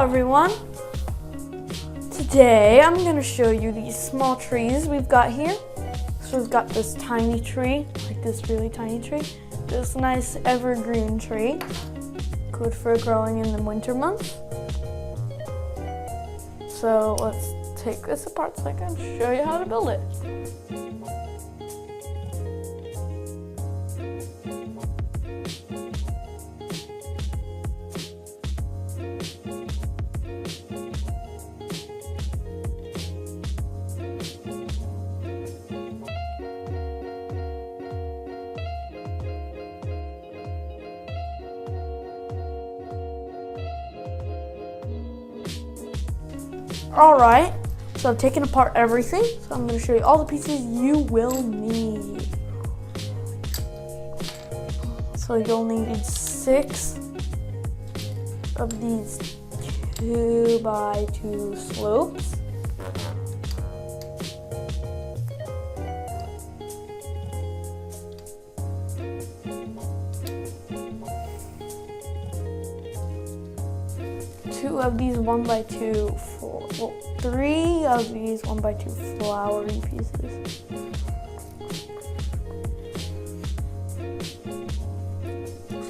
Hello everyone! Today I'm going to show you these small trees we've got here. So we've got this tiny tree, like this really tiny tree. This nice evergreen tree, good for growing in the winter months. So let's take this apart so I can show you how to build it. Alright, so I've taken apart everything, so I'm going to show you all the pieces you will need. So you'll need 6 of these 2x2 slopes. Two of these 1x2 3 of these 1x2 flowery pieces.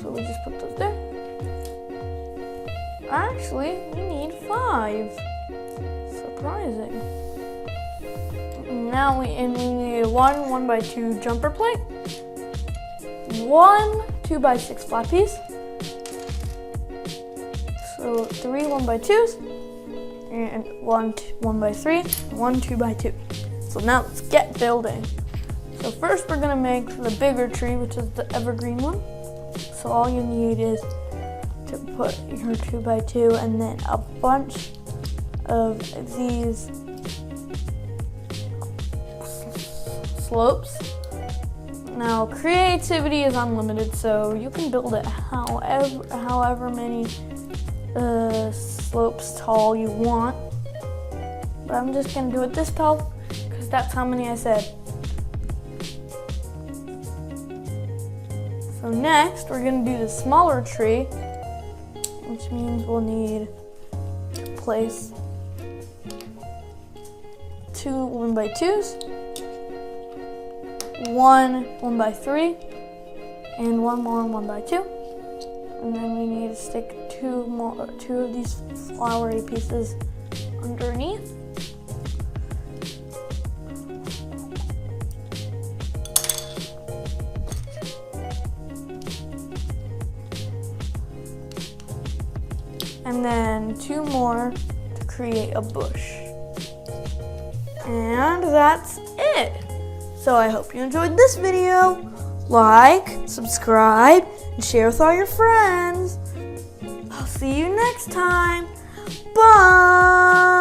So we just put those there. Actually, we need 5. Surprising. Now we need one 1x2 jumper plate, 1 2x6 flat piece. So 3 1x2s, and 1 1x3, 1 2x2. So now let's get building. So first we're gonna make the bigger tree, which is the evergreen one. So all you need is to put your 2x2 and then a bunch of these slopes. Now creativity is unlimited, so you can build it however many slopes tall you want, but I'm just gonna do it this tall because that's how many I said. So next we're gonna do the smaller tree, which means we'll need to place 2 1x2s, 1 1x3, and 1 more 1x2. And then we need to stick 2 of these flowery pieces underneath. And then 2 more to create a bush. And that's it. So I hope you enjoyed this video. Like, subscribe, and share with all your friends. I'll see you next time. Bye!